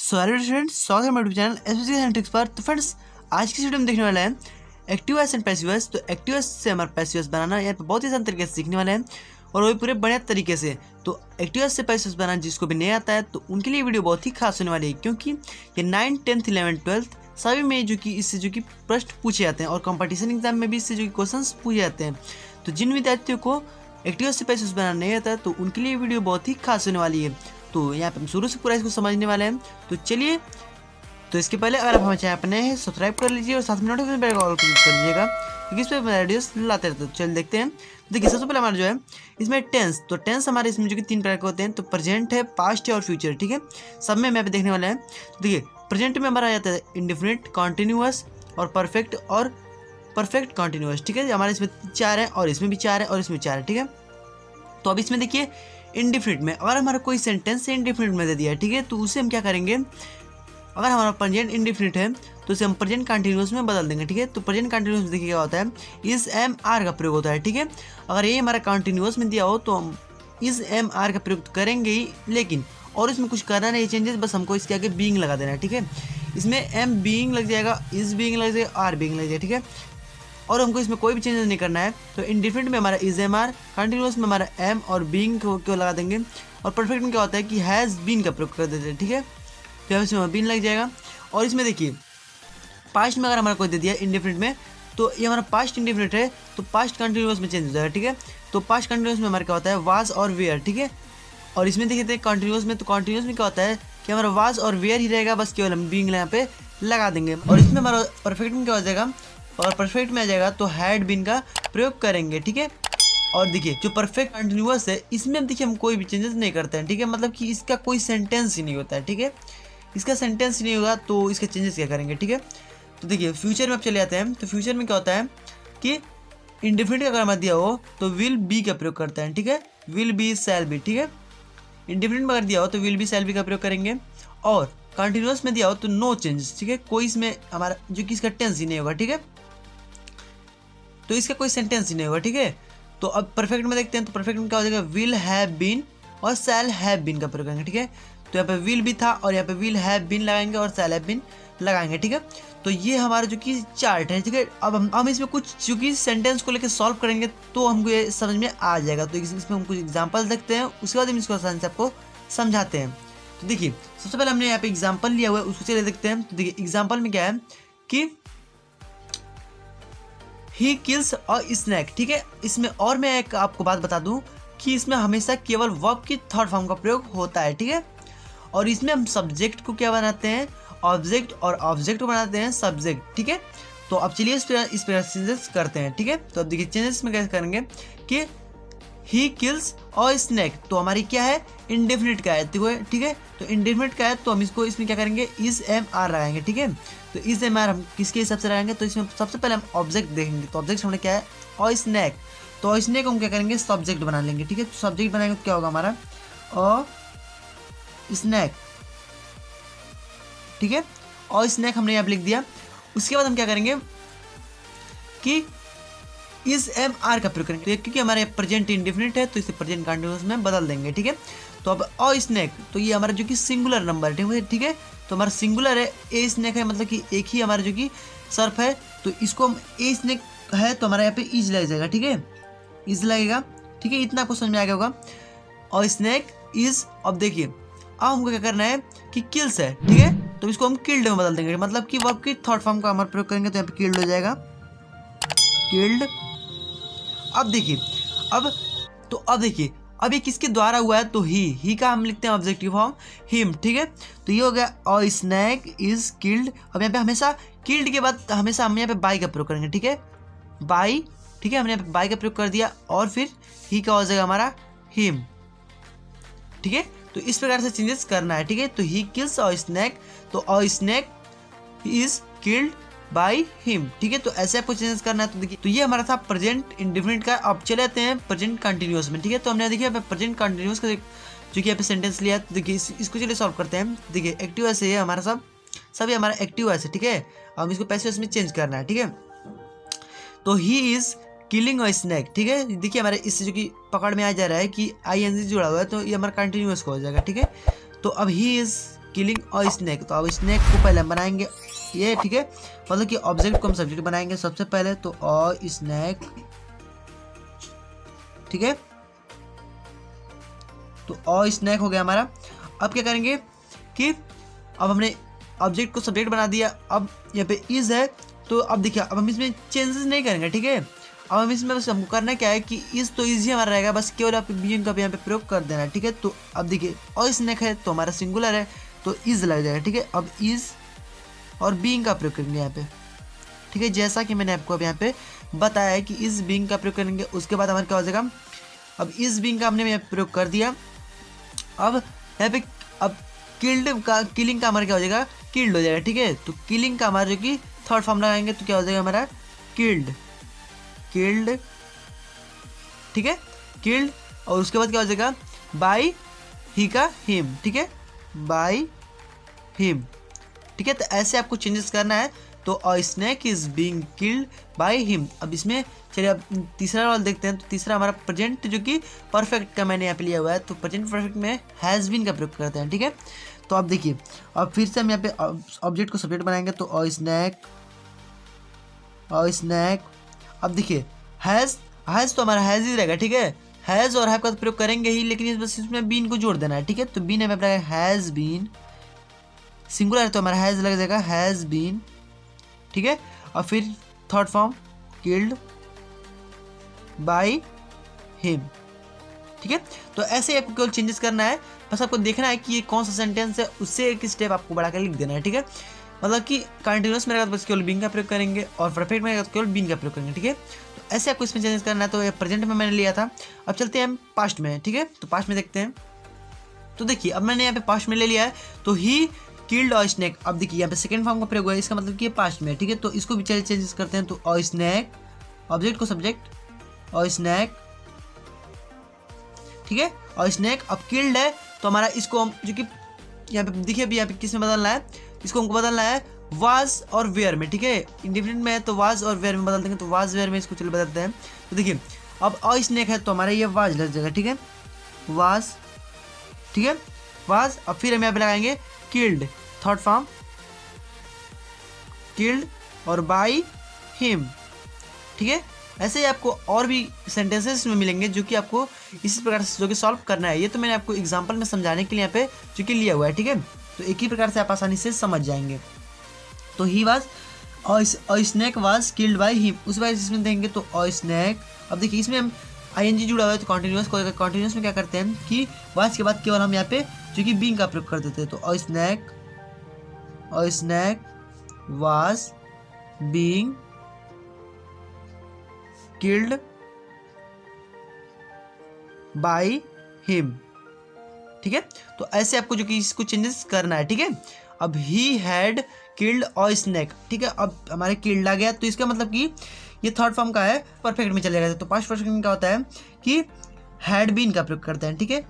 So hello friends, स्वागत है मेरे यूट्यूब चैनल एसपीसी ट्रिक्स पर। तो फ्रेंड्स, आज की वीडियो में देखने वाला है active voice and passive voice. तो एक्टिव वॉइस से हमारा पैसिव वॉइस बनाना यहाँ पे बहुत ही आसान तरीके से सीखने वाले हैं और वो भी पूरे बढ़िया तरीके से। तो एक्टिव वॉइस से पैसिव वॉइस बनाना जिसको भी नहीं आता है तो उनके लिए वीडियो बहुत ही खास होने वाली है, क्योंकि ये 9th, 10th, 11th, 12th सभी में जो कि इससे जो कि प्रश्न पूछे जाते हैं और कंपटीशन एग्जाम में भी इससे जो कि क्वेश्चन पूछे जाते हैं। तो जिन विद्यार्थियों को एक्टिव वॉइस से पैसिव वॉइस बनाना नहीं आता है तो उनके लिए वीडियो बहुत ही खास होने वाली है। तो यहाँ पे हम शुरू से पूरा इसको समझने वाले हैं। तो चलिए, तो इसके पहले अगर आप हमारे चैनल पर नए हैं सब्सक्राइब कर लीजिए और साथ में नोटिफिकेशन बेल को ऑल क्लिक कर दीजिएगा, क्योंकि इस पर वीडियोस लाते रहते हैं। तो चलिए देखते हैं। देखिए, सबसे पहले हमारा जो है इसमें टेंस। तो टेंस हमारे इसमें जो कि 3 प्रकार के होते हैं। तो प्रेजेंट है, पास्ट है और फ्यूचर। ठीक है, सब में यहाँ पे देखने वाले हैं। तो देखिए, प्रेजेंट में हमारा आ जाता है इंडेफिनिट, कॉन्टिन्यूअस और परफेक्ट कॉन्टिन्यूअस। ठीक है, हमारे इसमें 4 है और इसमें भी 4 है और इसमें 4 है। ठीक है, तो अब इसमें देखिए इंडिफिनिट में अगर हमारा कोई सेंटेंस इंडिफिनिट में दे दिया है, ठीक है, तो उसे हम क्या करेंगे, अगर हमारा प्रेजेंट इंडिफिनिट है तो उसे हम प्रेजेंट कंटिन्यूअस में बदल देंगे। ठीक है, तो प्रेजेंट कंटिन्यूअस में देखिए क्या होता है, इस एम आर का प्रयोग होता है। ठीक है, अगर ये हमारा कंटिन्यूअस में दिया हो तो हम इस एम आर का प्रयोग करेंगे ही, लेकिन और इसमें कुछ करना नहीं चेंजेस, बस हमको इसके आगे बीइंग लगा देना है। ठीक है, इसमें एम बीइंग लग जाएगा, इस बीइंग लग जाएगा, आर बीइंग लग जाएगा। ठीक है, और हमको इसमें कोई भी चेंजेस नहीं करना है। तो इंडिफिनिट में हमारा इज एम आर, कंटिन्यूअस में हमारा एम और बीइंग को लगा देंगे, और परफेक्ट में क्या होता है कि हैज़ बीन का प्रयोग कर देते हैं। ठीक है, तो इसमें बीन लग जाएगा। और इसमें देखिए पास्ट में अगर हमारा कोई दे दिया इंडिफिनिट में, तो ये हमारा पास्ट इंडिफिनिट है तो पास्ट कंटिन्यूअस में चेंज हो जाएगा। ठीक है, तो पास्ट कंटिन्यूअस में हमारा क्या होता है, वाज और वेयर। ठीक है, और इसमें देखते हैं कंटिन्यूअस में, तो कंटिन्यूअस में क्या होता है कि हमारा वाज और वेयर ही रहेगा, बस केवल हम बीइंग यहाँ पे लगा देंगे। और इसमें हमारा परफेक्ट में क्या हो जाएगा, और परफेक्ट में आ जाएगा तो हैड बीन का प्रयोग करेंगे। ठीक है, और देखिए जो परफेक्ट कंटिन्यूअस है इसमें हम देखिए हम कोई भी चेंजेस नहीं करते हैं। ठीक है, मतलब कि इसका कोई सेंटेंस ही नहीं होता है। ठीक है, इसका सेंटेंस ही नहीं होगा तो इसके चेंजेस क्या करेंगे। ठीक है, तो देखिए फ्यूचर में अब चले जाते हैं। तो फ्यूचर में क्या होता है कि इंडिफिनिट का अगर मत दिया हो तो विल बी का प्रयोग करते हैं। ठीक है, विल बी, शैल बी। ठीक है, इंडिफिनिट में अगर दिया हो तो विल बी, शैल बी का प्रयोग करेंगे, और कंटिन्यूअस में दिया हो तो नो चेंजेस। ठीक है, कोई इसमें हमारा जो कि इसका टेंस ही नहीं होगा। ठीक है, तो इसका कोई सेंटेंस ही नहीं होगा। ठीक है, तो अब परफेक्ट में देखते हैं। तो परफेक्ट में क्या हो जाएगा, विल हैव बीन और शैल हैव बीन का प्रयोग करेंगे। ठीक है, तो यहाँ पे विल भी था और यहाँ पे विल हैव बीन लगाएंगे और शैल हैव बीन लगाएंगे। ठीक है, तो ये हमारा जो कि चार्ट है। ठीक है, अब हम इसमें कुछ जो कि सेंटेंस को लेकर सॉल्व करेंगे तो हमको ये समझ में आ जाएगा। तो इसमें हम कुछ एग्जाम्पल देखते हैं, उसके बाद हम इसको आसानी से आपको समझाते हैं। तो देखिए सबसे पहले हमने यहाँ पे एग्जाम्पल लिया हुआ है, उसको चले देखते हैं। तो देखिए एग्जाम्पल में क्या है कि ही किल्स अ स्नैक। ठीक है, इसमें और मैं एक आपको बात बता दूं कि इसमें हमेशा केवल वर्ब की थर्ड फॉर्म का प्रयोग होता है। ठीक है, और इसमें हम सब्जेक्ट को क्या बनाते हैं, ऑब्जेक्ट, और ऑब्जेक्ट को बनाते हैं सब्जेक्ट। ठीक है, तो अब चलिए इस पर चेंजेस करते हैं। ठीक है, तो अब देखिए चेंजेस में कैसे करेंगे कि ही किल्स अ स्नैक, तो हमारी क्या है, इंडेफिनिट का है। ठीक है, तो इंडेफिनिट का है तो हम इसको इसमें क्या करेंगे, इज एम आर लगाएंगे। ठीक है, तो इज एम आर हम किसके हिसाब से लगाएंगे, तो इसमें सबसे पहले हम ऑब्जेक्ट देखेंगे। तो ऑब्जेक्ट हमने क्या है, अ स्नैक, तो अ स्नैक हम क्या करेंगे, सब्जेक्ट बना लेंगे। ठीक है, तो सब्जेक्ट बनाएंगे तो क्या होगा हमारा, अ स्नैक। ठीक है, अ स्नैक हमने यहाँ पे लिख दिया। उसके बाद हम क्या करेंगे कि इस एम आर का प्रयोग करेंगे, क्योंकि हमारे प्रेजेंट इंडेफिनिट है तो इसे प्रेजेंट कंटिन्यूअस में बदल देंगे। ठीक है, तो अब अ स्नैक, तो ये हमारा जो कि सिंगुलर नंबर है। ठीक है, तो हमारा सिंगुलर है, ए स्नैक है, मतलब कि एक ही हमारा जो कि सर्फ है, तो इसको हम ए स्नैक है तो हमारा यहाँ पे इज लग जाएगा। ठीक है, इज लगेगा। ठीक है, इतना आपको समझ में आ गया होगा, अ स्नैक इज। अब देखिए अब हमको क्या करना है कि किल्स है। ठीक है, तो इसको हम किल्ड में बदल देंगे, मतलब कि वर्ब की थर्ड फॉर्म का हमारा प्रयोग करेंगे तो यहाँ पे किल्ड हो जाएगा, किल्ड। अब देखिए अब देखिए अब ये किसके द्वारा हुआ है, तो ही का हम लिखते हैं ऑब्जेक्टिव फॉर्म, हिम। ठीक है, तो ये हो गया अ स्नैक इज किल्ड। अब यहाँ पे हमेशा किल्ड के बाद हमेशा हम यहाँ पे बाई का प्रयोग करेंगे। ठीक है, बाई। ठीक है, हमने यहाँ पे बाई का प्रयोग कर दिया और फिर ही का हो जाएगा हमारा हिम। ठीक है, तो इस प्रकार से चेंजेस करना है। ठीक है, तो ही किल्स अ स्नैक, तो a snake is killed by him. ठीक है, तो ऐसे आपको चेंजेस करना है। तो देखिए, तो ये हमारा था प्रेजेंट इंडेफिनिट का। अब चले जाते हैं प्रेजेंट कंटिन्यूअस में। ठीक है, तो हमने देखिए प्रेजेंट कंटिन्यूअस का जो कि यहाँ पे सेंटेंस लिया, तो देखिए इसको चलिए सॉल्व करते हैं। देखिए एक्टिव वॉइस है हमारा, सभी हमारा एक्टिव वॉइस है। ठीक है, अब इसको पैसिव वॉइस में चेंज करना है। ठीक है, तो he is killing a snake. ठीक है, देखिए हमारे इससे जो कि पकड़ में आ जा रहा है कि आई एन जी जुड़ा हुआ है, तो ये हमारा कंटिन्यूअस का हो जाएगा। ठीक है, तो अब he is killing a snake. तो अब स्नैक को पहले हम बनाएंगे ये, ठीक है, मतलब कि ऑब्जेक्ट को हम सब्जेक्ट बनाएंगे सबसे पहले। तो अ स्नैक, ठीक है, तो अ स्नैक हो गया हमारा। अब क्या करेंगे कि अब हमने ऑब्जेक्ट को सब्जेक्ट बना दिया। अब यहाँ पे इज है, तो अब देखिए अब हम इसमें चेंजेस नहीं करेंगे, ठीक है। अब हम इसमें बस हमको करना क्या है कि इज तो इज ही हमारा रहेगा, बस केवल आपको बीइंग का यहाँ पे प्रयोग कर देना है, ठीक है। तो अब देखिए अ स्नैक है तो हमारा सिंगुलर है तो इज लग जाएगा, ठीक है। अब इज और बीइंग का प्रयोग करेंगे यहाँ पे, ठीक है, जैसा कि मैंने आपको अब यहाँ पे बताया है कि इज बीइंग का प्रयोग करेंगे। उसके बाद हमारा क्या हो जाएगा, अब इज बीइंग का हमने यहाँ प्रयोग कर दिया। अब यहाँ पे अब किल्ड का, किलिंग का हमारा क्या हो जाएगा, किल्ड हो जाएगा, ठीक है। तो किलिंग का हमारा जो कि थर्ड फॉर्म लगाएंगे तो क्या हो जाएगा हमारा किल्ड, किल्ड, ठीक है, किल्ड। और उसके बाद क्या हो जाएगा बाय ही का हिम, ठीक है, बाय हिम, ठीक है। तो ऐसे आपको चेंजेस करना है। तो a snake is being killed by him. अब इसमें चलिए अब तीसरा वाला देखते हैं। तो तीसरा हमारा प्रेजेंट जो कि परफेक्ट का मैंने यहाँ पे लिया हुआ है, तो प्रेजेंट परफेक्ट में हैज़ बीन का प्रयोग करते हैं, ठीक है। तो अब देखिए अब फिर से हम यहाँ पे ऑब्जेक्ट को सब्जेक्ट बनाएंगे। तो अ स्नैक, अ स्नैक। अब देखिए हैज़, हैज़ तो हमारा हैज़ ही रहेगा, ठीक है। हैज़ और हैव का प्रयोग करेंगे ही, लेकिन बस इसमें बीन को जोड़ देना है, ठीक है। तो बीन हमें अपना हैज़ बीन, सिंगुलर है तो हमारा हैज़ लग जाएगा हैज़ बीन, ठीक है। और फिर third form killed by him, ठीक है। तो ऐसे आपको केवल चेंजेस करना है, बस आपको देखना है कि ये कौन सा सेंटेंस है, उससे एक स्टेप आपको बढ़ाकर लिख देना है, ठीक है। मतलब कि कंटिन्यूस में रहेगा तो बस केवल बीइंग का प्रयोग करेंगे और परफेक्ट में रहेगा तो केवल बीइंग का प्रयोग करेंगे, ठीक है। तो ऐसे आपको इसमें चेंजेस करना है। तो ये प्रेजेंट में मैंने लिया था। अब चलते हैं हम पास्ट में, ठीक है। तो पास्ट में देखते हैं। तो देखिए अब मैंने यहाँ पे पास्ट में ले लिया है। तो ही किल्ड अ स्नैक। अब देखिए यहाँ पे सेकंड फॉर्म का प्रयोग हुआ है, इसका मतलब कि ये पास्ट में, ठीक है। तो इसको भी चलिए चेंजेस करते हैं। तो अ स्नैक, ऑब्जेक्ट को सब्जेक्ट, अ स्नैक, ठीक है। और स्नैक अब किल्ड है तो हमारा इसको हम जो कि यहाँ पे देखिए अभी यहाँ पे किस में बदलना है, इसको हमको बदलना है वाज और वेयर में, ठीक है। इंडिफिनिट में है तो वाज और वेयर में बदल देंगे। तो वाज वेयर में इसको चलिए बदलते हैं। तो देखिए अब अ स्नैक है तो हमारा ये वाज लग जाएगा, ठीक है, वाज, ठीक है, वाज। अब फिर हम यहाँ पे लगाएंगे किल्ड, थर्ड फॉर्म किल्ड और बाय हिम, ठीक है। ऐसे ही आपको और भी सेंटेंसेस में मिलेंगे जो कि आपको इसी प्रकार से जो कि सॉल्व करना है। ये तो मैंने आपको एग्जांपल में समझाने के लिए यहाँ पे जो कि लिया हुआ है, ठीक है। तो एक ही प्रकार से आप आसानी से समझ जाएंगे। तो he was, a snake was killed by him. उस बार इसमें देंगे तो अ स्नैक। अब देखिए इसमें हम आईएनजी जुड़ा हुआ है तो कॉन्टिन्यूस को, कॉन्टिन्यूस में क्या करते हैं कि वाज के बाद केवल हम यहाँ पे जो कि बीइंग का प्रयोग कर देते हैं। तो a snake, a snake was being killed by him, ठीक है। तो ऐसे आपको जो कि इसको चेंजेस करना है, ठीक है। अब he had killed a snake, ठीक है। अब हमारे किल्ड आ गया तो इसका मतलब कि ये थर्ड फॉर्म का है, परफेक्ट में चलेगा। तो पास्ट परफेक्ट में क्या होता है कि हैड बीन का प्रयोग करते हैं, ठीक है।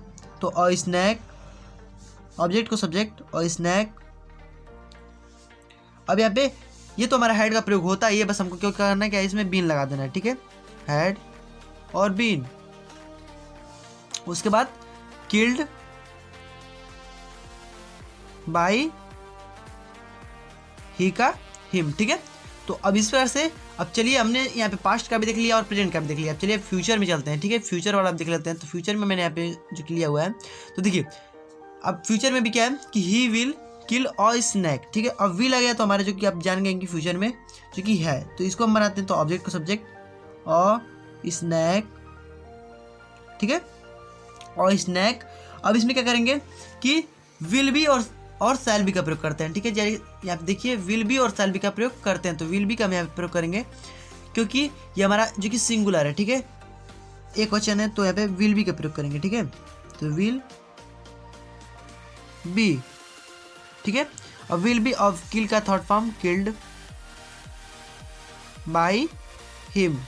तो अ स्नैक, ऑब्जेक्ट को सब्जेक्ट, अ स्नैक। अब यहाँ पे ये तो हमारा हैड का प्रयोग होता है, ये बस हमको क्यों करना है, क्या इसमें बीन लगा देना है, ठीक है, हैड और बीन। उसके बाद किल्ड बाय ही का हिम, ठीक है। तो अब इस प्रकार से अब चलिए हमने यहाँ पे पास्ट का भी देख लिया और प्रेजेंट का भी देख लिया। अब चलिए फ्यूचर में चलते हैं, ठीक है। फ्यूचर वाला देख लेते हैं। तो फ्यूचर में मैंने यहाँ पे जो लिया हुआ है, तो देखिए अब फ्यूचर में भी क्या है कि he will kill a snake, ठीक है। अब विल आ गया तो हमारे जो कि आप जान गए कि फ्यूचर में जो कि है, तो इसको हम बनाते हैं। तो ऑब्जेक्ट को सब्जेक्ट, अ स्नैक, ठीक है, और स्नैक। अब इसमें क्या करेंगे कि विल बी और शैल बी का प्रयोग करते हैं, ठीक है। यहाँ पे देखिए विल बी और शैल बी का प्रयोग करते हैं। तो विल बी का हम यहाँ पे प्रयोग करेंगे क्योंकि ये हमारा जो कि सिंगुलर है, ठीक है, एक वचन है। तो यहाँ पे विल बी का प्रयोग करेंगे, ठीक है। तो विल बी, ठीक है। अब विल बी ऑफ किल का third form killed by him,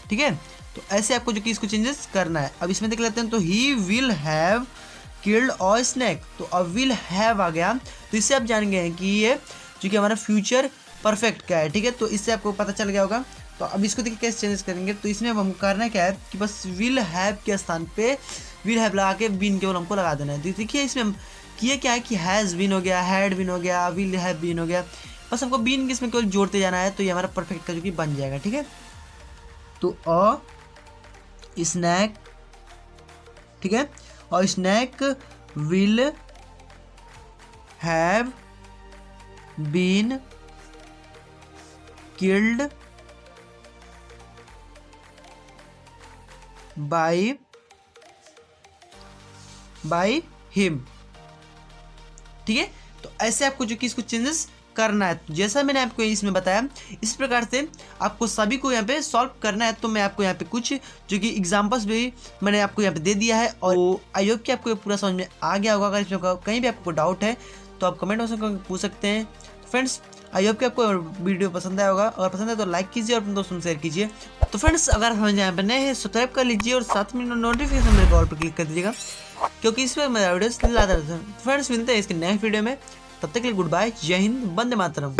ठीक है। तो ऐसे आपको जो कि इसको चेंजेस करना है। अब इसमें देख लेते हैं। तो he will have killed a snake. तो अब विल हैव आ गया तो इससे आप जान गए हैं कि ये जो कि हमारा फ्यूचर परफेक्ट का है, ठीक है। तो इससे आपको पता चल गया होगा। तो अब इसको देखिए कैसे चेंजेस करेंगे। तो इसमें हम करना क्या है कि बस विल हैव के स्थान पे विल हैव लगा के बीन केवल हमको लगा देना है। तो देखिए इसमें हम कि ये क्या है कि हैज़ बीन हो गया, हैड बीन हो गया, विल हैव बीन हो गया, बस हमको बीन इसमें केवल जोड़ते जाना है तो ये हमारा परफेक्ट का जो कि बन जाएगा। ठीक है, तो अ स्नैक, ठीक है, और snake will have been killed by him. ठीक है, तो ऐसे आपको जो कि इसको चेंजेस करना है, तो जैसा मैंने आपको इसमें बताया इस प्रकार से आपको सभी को यहाँ पे सॉल्व करना है। तो मैं आपको यहाँ पे कुछ जो कि एग्जांपल्स भी मैंने आपको यहाँ पे दे दिया है, और आई होप कि आपको ये पूरा समझ में आ गया होगा। अगर इसमें कहीं भी आपको डाउट है तो आप कमेंट बॉक्स में पूछ सकते हैं। फ्रेंड्स, आई होप कि आपको वीडियो पसंद आया होगा, अगर पसंद है तो लाइक कीजिए और अपने दोस्तों में शेयर कीजिए। तो फ्रेंड्स, अगर हमें यहाँ पे नए हैं सब्सक्राइब कर लीजिए और साथ में नोटिफिकेशन मेरे कॉल पर क्लिक कर दीजिएगा, क्योंकि इस पर मेरा वीडियो लाता रहता है। फ्रेंड्स, मिलते हैं इसके नेक्स्ट वीडियो में, तब तक के लिए गुड बाय, जय हिंद, वंदे मातरम।